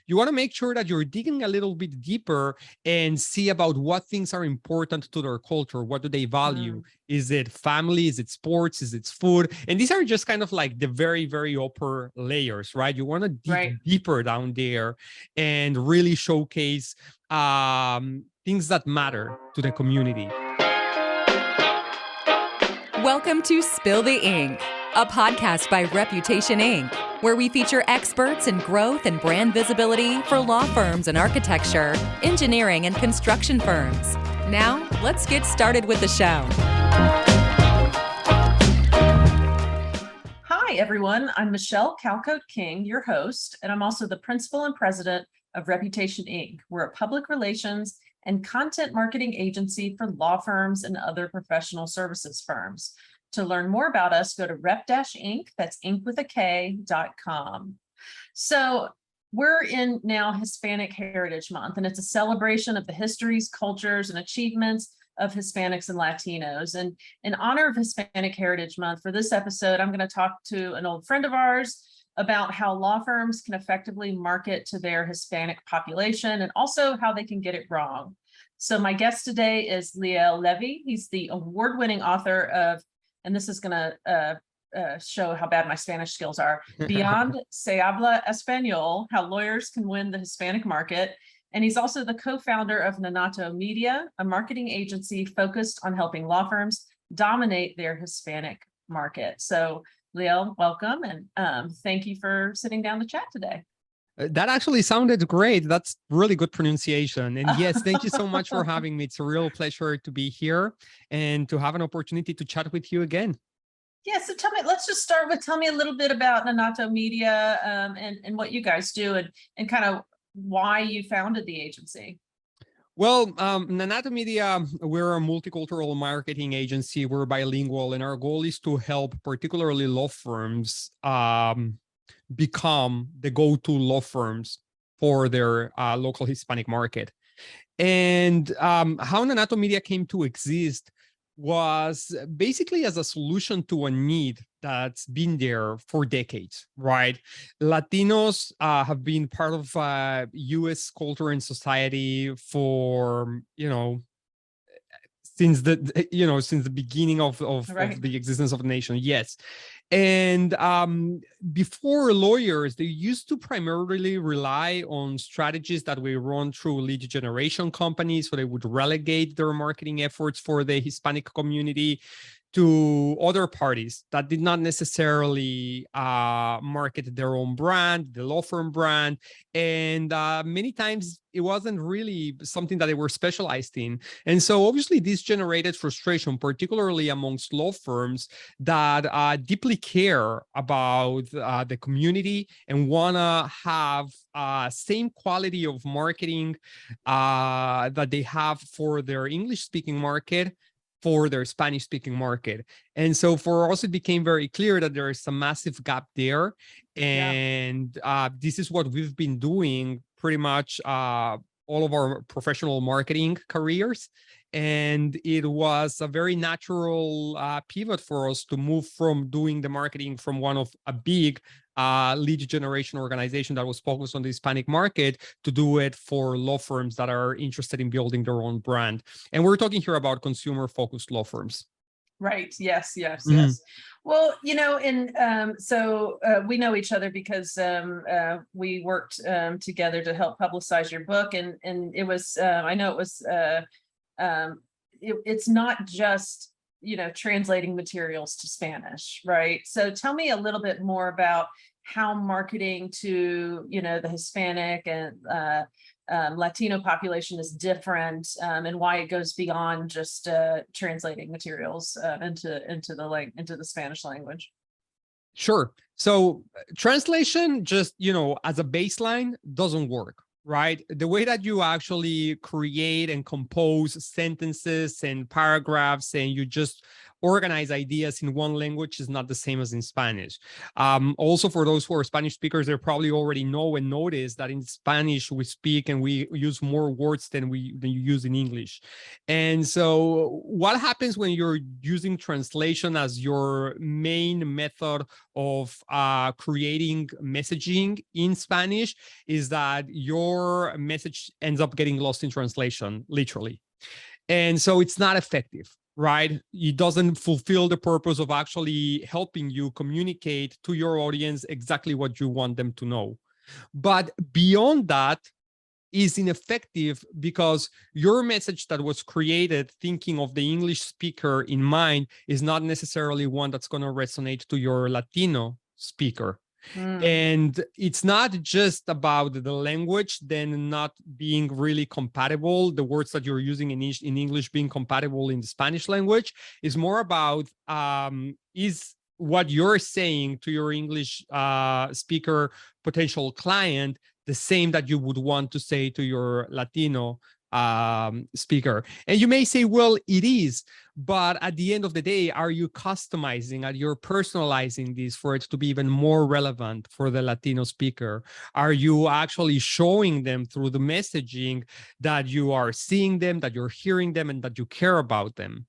you want to make sure that you're digging a little bit deeper and see about what things are important to their culture. What do they value? Is it family? Is it sports? Is it food? And these are just kind of like the very, very upper layers, right? You want to dig deeper down there and really showcase things that matter to the community. Welcome to Spill the Ink, a podcast by Reputation Inc., where we feature experts in growth and brand visibility for law firms and architecture, engineering, and construction firms. Now, let's get started with the show. Hi, everyone. I'm Michelle Calcote King, your host, and I'm also the principal and president of Reputation Inc. We're a public relations and content marketing agency for law firms and other professional services firms. To learn more about us, go to rep-inc, that's inc.com. So we're in now Hispanic Heritage Month, and it's a celebration of the histories, cultures, and achievements of Hispanics and Latinos. And in honor of Hispanic Heritage Month, for this episode, I'm going to talk to an old friend of ours about how law firms can effectively market to their Hispanic population and also how they can get it wrong. So my guest today is Liel Levy. He's the award-winning author of, and this is going to show how bad my Spanish skills are, Beyond Se Habla Español, How Lawyers Can Win the Hispanic Market. And he's also the co-founder of Nanato Media, a marketing agency focused on helping law firms dominate their Hispanic market. So Liel, welcome, and thank you for sitting down to chat today. That actually sounded great. That's really good pronunciation. And yes, thank you so much for having me. It's a real pleasure to be here and to have an opportunity to chat with you again. Yeah, so let's just start with, tell me a little bit about Nanato Media and what you guys do and kind of why you founded the agency. Well, Nanato Media, we're a multicultural marketing agency. We're bilingual, and our goal is to help particularly law firms become the go-to law firms for their local Hispanic market. And how Nanato Media came to exist was basically as a solution to a need that's been there for decades, right? Latinos have been part of U.S. culture and society for, since the beginning of the existence of the nation. Yes. And before lawyers, they used to primarily rely on strategies that we run through lead generation companies. So they would relegate their marketing efforts for the Hispanic community to other parties that did not necessarily market their own brand, the law firm brand. And many times it wasn't really something that they were specialized in. And so obviously this generated frustration, particularly amongst law firms that deeply care about the community and want to have same quality of marketing that they have for their English-speaking market, for their Spanish-speaking market. And so for us, it became very clear that there is a massive gap there. And this is what we've been doing pretty much all of our professional marketing careers. And it was a very natural pivot for us to move from doing the marketing from one of a big lead generation organization that was focused on the Hispanic market to do it for law firms that are interested in building their own brand. And we're talking here about consumer-focused law firms. Right. Yes. Yes. Well, so we know each other because we worked together to help publicize your book. And it was, I know it was, it's not just, translating materials to Spanish, right? So tell me a little bit more about how marketing to, the Hispanic and Latino population is different, and why it goes beyond just translating materials into the Spanish language. Sure. So translation just, as a baseline doesn't work, right? The way that you actually create and compose sentences and paragraphs and you just organize ideas in one language is not the same as in Spanish. Also, for those who are Spanish speakers, they probably already know and notice that in Spanish we speak and we use more words than you use in English. And so what happens when you're using translation as your main method of creating messaging in Spanish is that your message ends up getting lost in translation, literally. And so it's not effective, right? It doesn't fulfill the purpose of actually helping you communicate to your audience exactly what you want them to know. But beyond that, is ineffective because your message that was created thinking of the English speaker in mind is not necessarily one that's going to resonate to your Latino speaker. And it's not just about the language then not being really compatible, the words that you're using in English being compatible in the Spanish language. Is more about is what you're saying to your English speaker potential client the same that you would want to say to your Latino speaker. And you may say, well, it is, but at the end of the day, are you customizing, are you personalizing this for it to be even more relevant for the Latino speaker? Are you actually showing them through the messaging that you are seeing them, that you're hearing them, and that you care about them?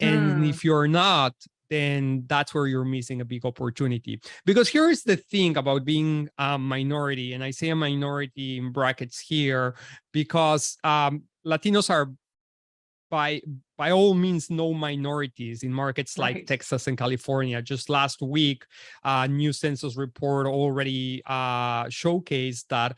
And if you're not, then that's where you're missing a big opportunity. Because here's the thing about being a minority, and I say a minority in brackets here, because Latinos are by all means no minorities in markets like Texas and California. Just last week, a new census report already showcased that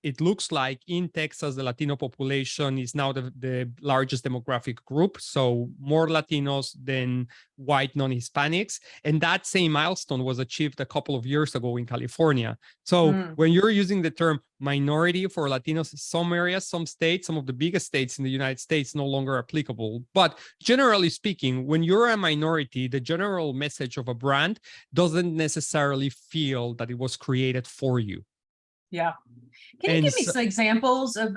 it looks like in Texas, the Latino population is now the largest demographic group. So more Latinos than white non-Hispanics. And that same milestone was achieved a couple of years ago in California. So when you're using the term minority for Latinos, some areas, some states, some of the biggest states in the United States no longer applicable. But generally speaking, when you're a minority, the general message of a brand doesn't necessarily feel that it was created for you. Yeah. Can you give me some examples of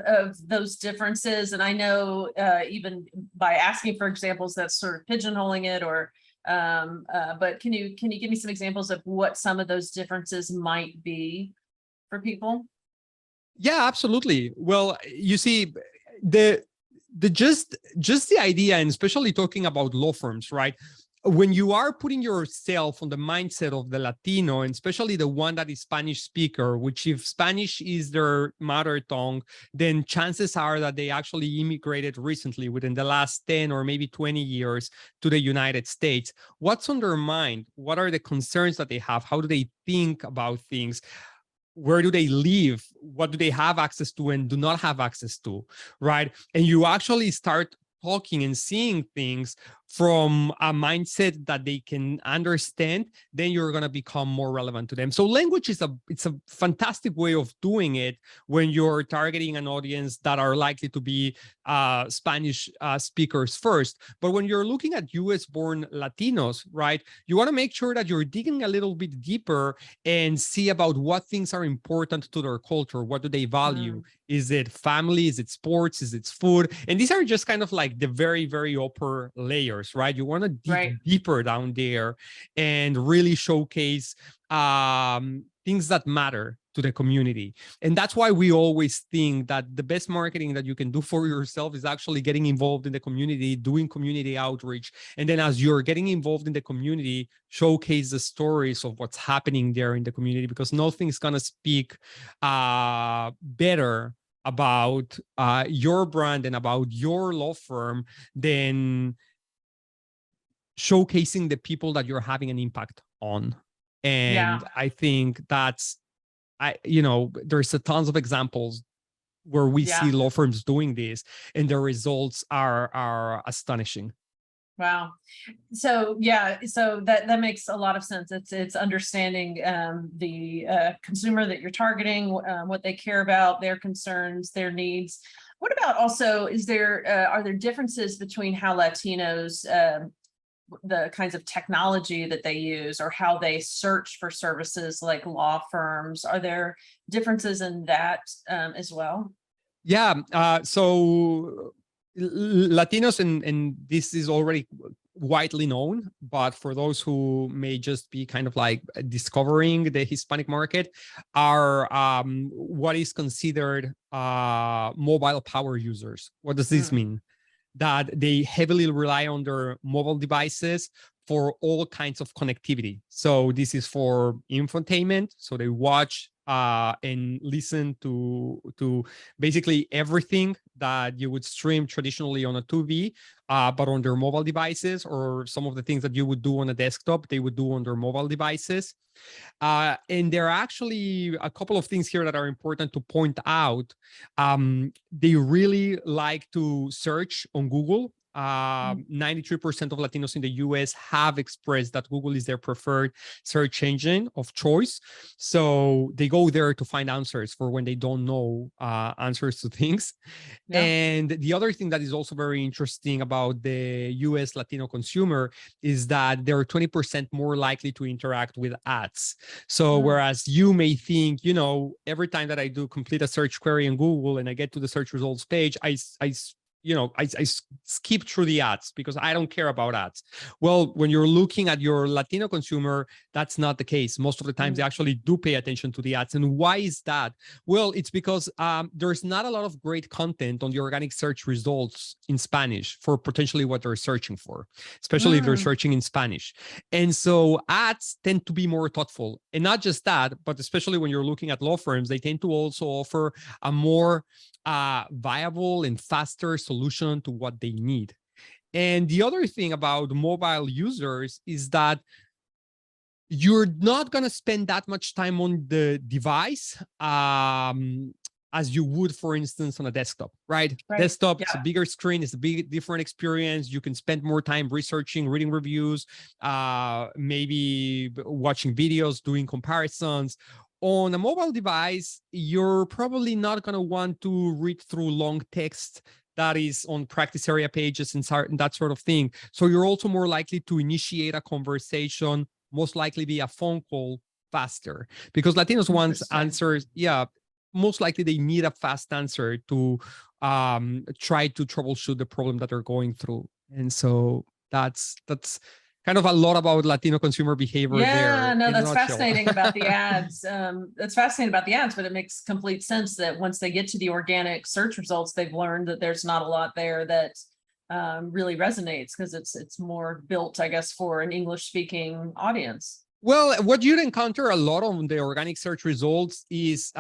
those differences? And I know even by asking for examples, that's sort of pigeonholing it, or but can you give me some examples of what some of those differences might be for people? Yeah, absolutely. Well, you see, just the idea, and especially talking about law firms, right? When you are putting yourself on the mindset of the Latino, and especially the one that is Spanish speaker, which if Spanish is their mother tongue, then chances are that they actually immigrated recently within the last 10 or maybe 20 years to the United States. What's on their mind? What are the concerns that they have? How do they think about things? Where do they live? What do they have access to and do not have access to, right? And you actually start talking and seeing things from a mindset that they can understand, then you're going to become more relevant to them. So language is it's a fantastic way of doing it when you're targeting an audience that are likely to be Spanish speakers first. But when you're looking at US-born Latinos, right, you want to make sure that you're digging a little bit deeper and see about what things are important to their culture. What do they value? Is it family? Is it sports? Is it food? And these are just kind of like the very, very upper layers, right? You want to dig deeper down there and really showcase things that matter to the community. And that's why we always think that the best marketing that you can do for yourself is actually getting involved in the community, doing community outreach. And then as you're getting involved in the community, showcase the stories of what's happening there in the community, because nothing's going to speak better about your brand and about your law firm than showcasing the people that you're having an impact on. And I think that's, there's a tons of examples where we see law firms doing this, and the results are astonishing. Wow. So so that makes a lot of sense. It's understanding the consumer that you're targeting, what they care about, their concerns, their needs. What about also, are there differences between how Latinos, the kinds of technology that they use, or how they search for services like law firms? Are there differences in that as well? Yeah. So Latinos, and this is already widely known, but for those who may just be kind of like discovering the Hispanic market, are what is considered mobile power users. What does this mean? That they heavily rely on their mobile devices for all kinds of connectivity. So this is for infotainment. So they watch and listen to basically everything that you would stream traditionally on a TV, but on their mobile devices, or some of the things that you would do on a desktop, they would do on their mobile devices. And there are actually a couple of things here that are important to point out. They really like to search on Google. 93% of Latinos in the US have expressed that Google is their preferred search engine of choice. So they go there to find answers for when they don't know answers to things. Yeah. And the other thing that is also very interesting about the US Latino consumer is that they're 20% more likely to interact with ads. So whereas you may think, you know, every time that I do complete a search query in Google and I get to the search results page, I skip through the ads because I don't care about ads. Well, when you're looking at your Latino consumer, that's not the case. Most of the times they actually do pay attention to the ads. And why is that? Well, it's because there's not a lot of great content on the organic search results in Spanish for potentially what they're searching for, especially if they're searching in Spanish. And so ads tend to be more thoughtful. And not just that, but especially when you're looking at law firms, they tend to also offer a more viable and faster solution to what they need. And the other thing about mobile users is that you're not going to spend that much time on the device as you would, for instance, on a desktop, right? Desktop, it's a bigger screen, it's a big different experience. You can spend more time researching, reading reviews, maybe watching videos, doing comparisons. On a mobile device, you're probably not going to want to read through long text that is on practice area pages and that sort of thing. So you're also more likely to initiate a conversation, most likely via phone call, faster. Because Latinos want answers, most likely they need a fast answer to try to troubleshoot the problem that they're going through. And so that's kind of a lot about Latino consumer behavior there. Yeah, no, that's fascinating about the ads. That's fascinating about the ads, but it makes complete sense that once they get to the organic search results, they've learned that there's not a lot there that really resonates because it's more built, I guess, for an English-speaking audience. Well, what you'd encounter a lot on the organic search results is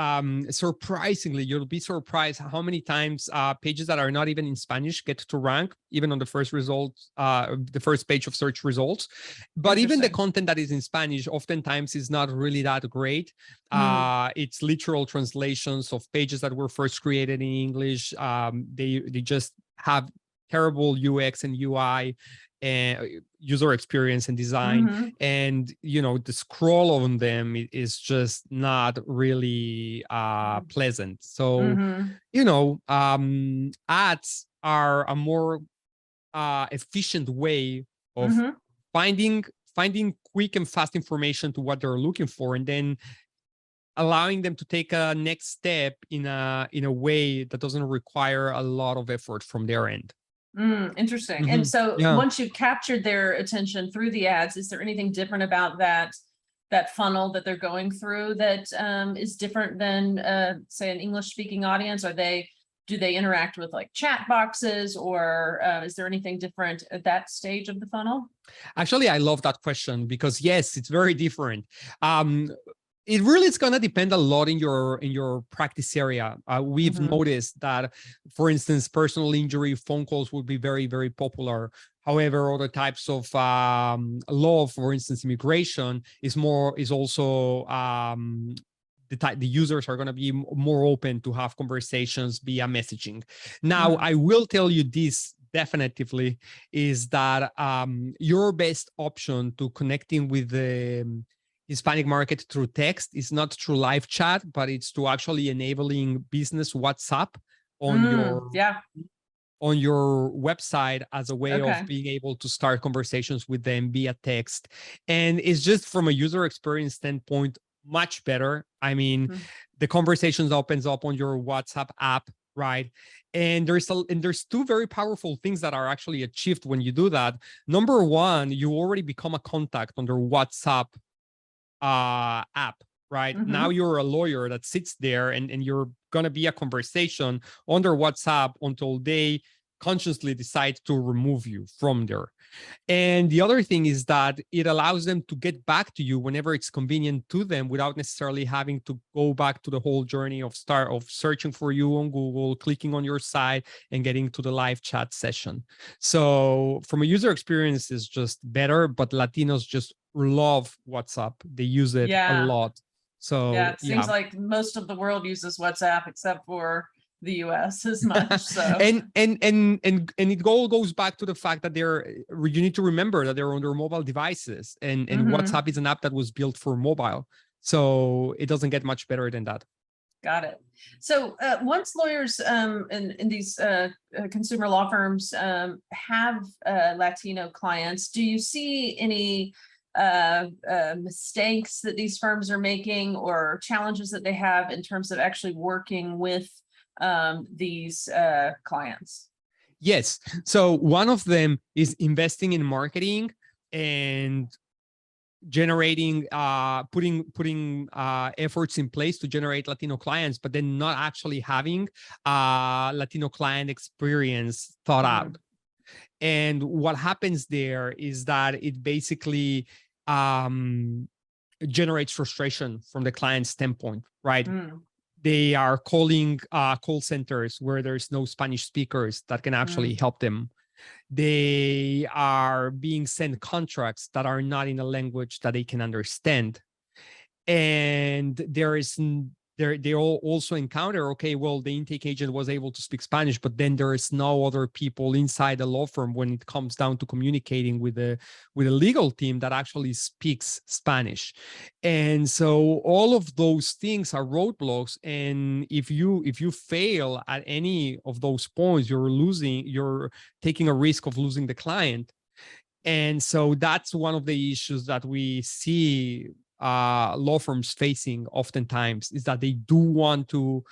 surprisingly, you'll be surprised how many times pages that are not even in Spanish get to rank, even on the first result, the first page of search results. But even the content that is in Spanish oftentimes is not really that great. It's literal translations of pages that were first created in English. They just have terrible UX and UI. User experience and design, and the scroll on them is just not really pleasant. So ads are a more efficient way of finding quick and fast information to what they're looking for, and then allowing them to take a next step in a way that doesn't require a lot of effort from their end. Interesting. And so once you've captured their attention through the ads, is there anything different about that funnel that they're going through that is different than say an English speaking audience? Do they interact with like chat boxes, or is there anything different at that stage of the funnel? Actually, I love that question because yes, it's very different. It really is going to depend a lot in your practice area. We've noticed that, for instance, personal injury phone calls would be very, very popular. However, other types of law, for instance, immigration, is also the users are going to be more open to have conversations via messaging. Now, I will tell you this definitively is that your best option to connecting with the Hispanic market through text is not through live chat, but it's to actually enabling business WhatsApp on your website as a way of being able to start conversations with them via text. And it's just from a user experience standpoint, much better. I mean, the conversations opens up on your WhatsApp app right? And there's two very powerful things that are actually achieved when you do that. Number one, you already become a contact on their WhatsApp app, right? Now you're a lawyer that sits there, and you're gonna be a conversation on their WhatsApp until they consciously decide to remove you from there. And the other thing is that it allows them to get back to you whenever it's convenient to them without necessarily having to go back to the whole journey of searching for you on Google, clicking on your site, and getting to the live chat session. So from a user experience, it's just better, but Latinos just love WhatsApp. They use it a lot. So it seems like most of the world uses WhatsApp except for the US as much. So and it all goes back to the fact that you need to remember that they're on their mobile devices, and WhatsApp is an app that was built for mobile. So it doesn't get much better than that. Got it. So once lawyers in these consumer law firms have Latino clients, do you see any mistakes that these firms are making or challenges that they have in terms of actually working with these clients? Yes. So one of them is investing in marketing and generating, putting efforts in place to generate Latino clients, but then not actually having Latino client experience thought out. And what happens there is that it basically generates frustration from the client standpoint, right? They are calling call centers where there's no Spanish speakers that can actually help them. They are being sent contracts that are not in a language that they can understand. And they all also encounter, okay, well, the intake agent was able to speak Spanish, but then there is no other people inside the law firm when it comes down to communicating with a legal team that actually speaks Spanish. And so all of those things are roadblocks. And if you fail at any of those points, you're taking a risk of losing the client. And so that's one of the issues that we see law firms facing oftentimes, is that they do want to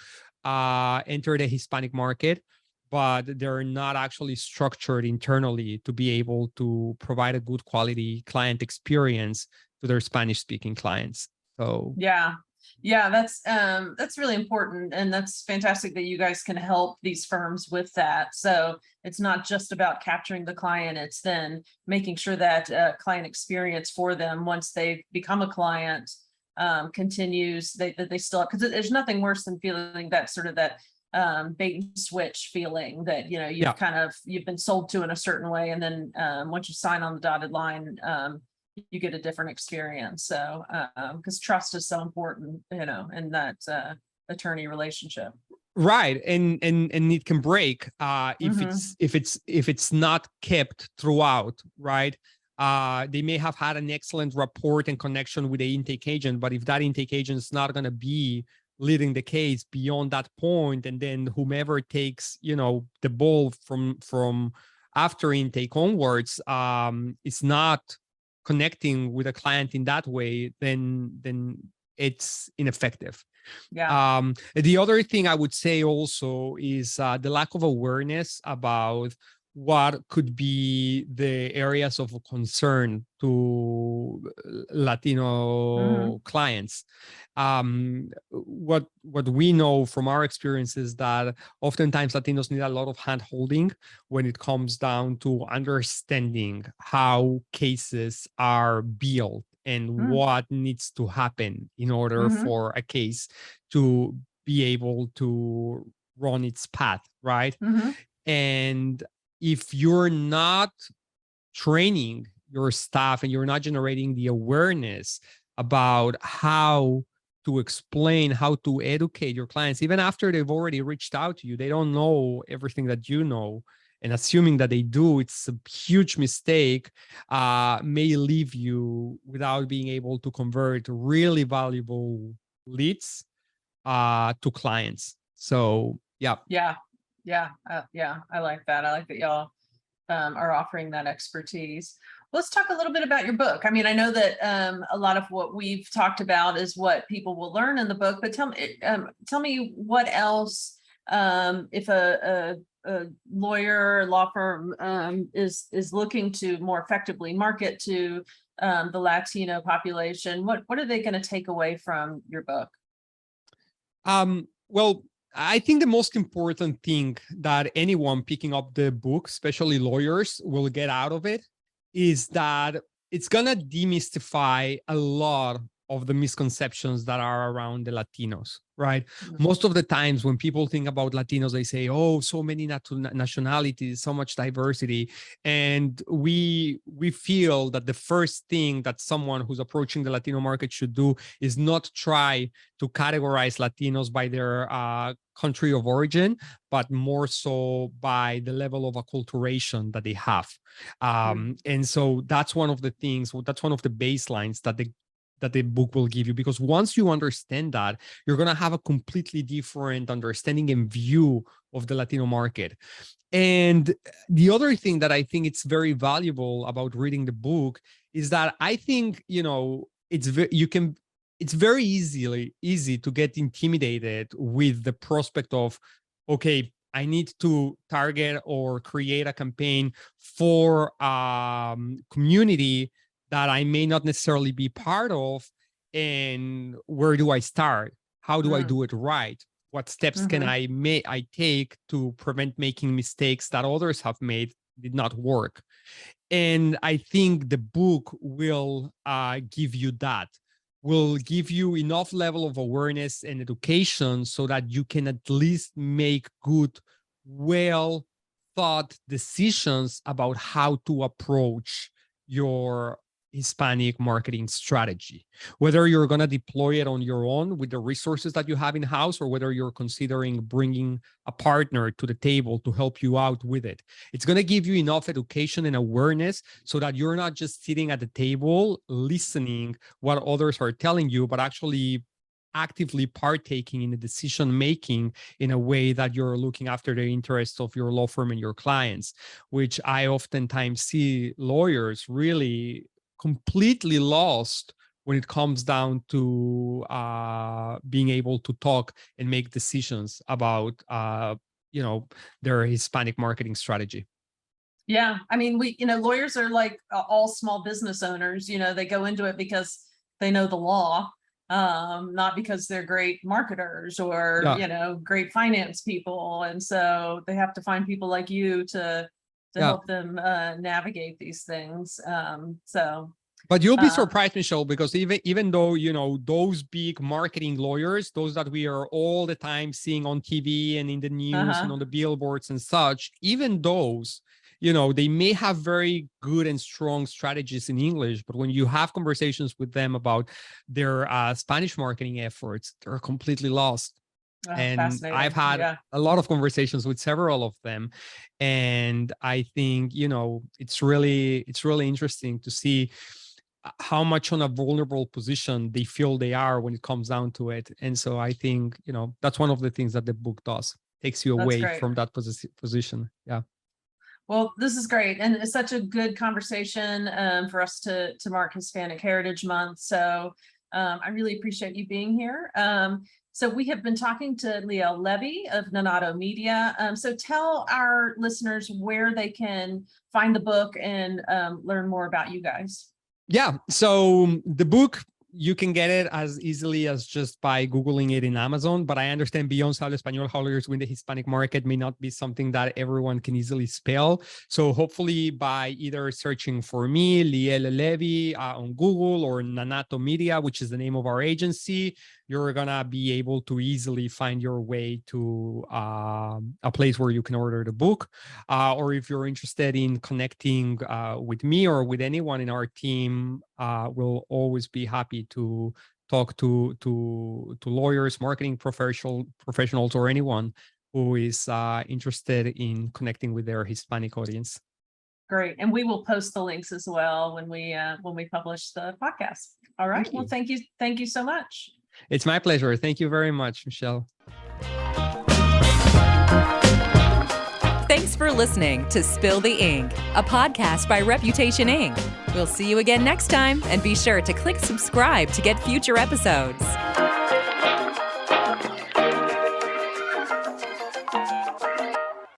enter the Hispanic market, but they're not actually structured internally to be able to provide a good quality client experience to their Spanish speaking clients. So yeah, that's really important, and that's fantastic that you guys can help these firms with that. So it's not just about capturing the client, it's then making sure that client experience for them once they become a client continues, that they still, because there's nothing worse than feeling that sort of that bait and switch feeling that, you know, you've been sold to in a certain way, and then once you sign on the dotted line, you get a different experience. So because trust is so important, you know, in that attorney relationship. Right. And it can break if it's not kept throughout, right? They may have had an excellent rapport and connection with the intake agent, but if that intake agent is not going to be leading the case beyond that point, and then whomever takes, you know, the ball from after intake onwards, it's not connecting with a client in that way, then it's ineffective. The other thing I would say also is the lack of awareness about what could be the areas of concern to Latino clients. What we know from our experience is that oftentimes Latinos need a lot of hand-holding when it comes down to understanding how cases are built and what needs to happen in order for a case to be able to run its path, right? And if you're not training your staff and you're not generating the awareness about how to explain, how to educate your clients, even after they've already reached out to you, they don't know everything that you know. And assuming that they do, it's a huge mistake, may leave you without being able to convert really valuable leads to clients. So, yeah. I like that. I like that y'all are offering that expertise. Let's talk a little bit about your book. I mean, I know that a lot of what we've talked about is what people will learn in the book, but tell me what else if a lawyer or law firm is looking to more effectively market to the Latino population, what are they going to take away from your book? Well, I think the most important thing that anyone picking up the book, especially lawyers, will get out of it is that it's going to demystify a lot of the misconceptions that are around the Latinos, right? Mm-hmm. Most of the times when people think about Latinos, they say, oh, so many nationalities, so much diversity. And we feel that the first thing that someone who's approaching the Latino market should do is not try to categorize Latinos by their country of origin, but more so by the level of acculturation that they have. And so that's one of the things, that's one of the baselines that the book will give you, because once you understand that, you're going to have a completely different understanding and view of the Latino market. And the other thing that I think it's very valuable about reading the book is that I think, it's very easy to get intimidated with the prospect of, okay, I need to target or create a campaign for community that I may not necessarily be part of. And where do I start? How do I do it right? What steps can I take to prevent making mistakes that others have made did not work? And I think the book will give you that, will give you enough level of awareness and education so that you can at least make good, well thought decisions about how to approach your Hispanic marketing strategy, whether you're going to deploy it on your own with the resources that you have in-house, or whether you're considering bringing a partner to the table to help you out with it. It's going to give you enough education and awareness so that you're not just sitting at the table listening what others are telling you, but actually actively partaking in the decision making in a way that you're looking after the interests of your law firm and your clients, which I oftentimes see lawyers really completely lost when it comes down to being able to talk and make decisions about their Hispanic marketing strategy. Yeah, I mean, lawyers are like all small business owners. They go into it because they know the law, not because they're great marketers or great finance people. And so they have to find people like you to help them navigate these things. But you'll be surprised, Michelle, because even though, those big marketing lawyers, those that we are all the time seeing on TV and in the news and on the billboards and such, even those, they may have very good and strong strategies in English, but when you have conversations with them about their Spanish marketing efforts, they're completely lost. And I've had a lot of conversations with several of them. And I think, it's really interesting to see how much on a vulnerable position they feel they are when it comes down to it. And so I think, that's one of the things that the book does, takes you away from that position. Yeah. Well, this is great. And it's such a good conversation for us to mark Hispanic Heritage Month. So I really appreciate you being here. So we have been talking to Liel Levy of Nanato Media. So tell our listeners where they can find the book and learn more about you guys. Yeah, so the book, you can get it as easily as just by Googling it in Amazon, but I understand Beyond Se Habla Español, How Lawyers Win the Hispanic Market may not be something that everyone can easily spell. So hopefully by either searching for me, Liel Levy on Google, or Nanato Media, which is the name of our agency, you're going to be able to easily find your way to a place where you can order the book. Or if you're interested in connecting with me or with anyone in our team, we'll always be happy to talk to lawyers, marketing professionals, or anyone who is interested in connecting with their Hispanic audience. Great. And we will post the links as well when we publish the podcast. All right. Well, thank you. Thank you so much. It's my pleasure. Thank you very much, Michelle. Thanks for listening to Spill the Ink, a podcast by Reputation Inc. We'll see you again next time, and be sure to click subscribe to get future episodes.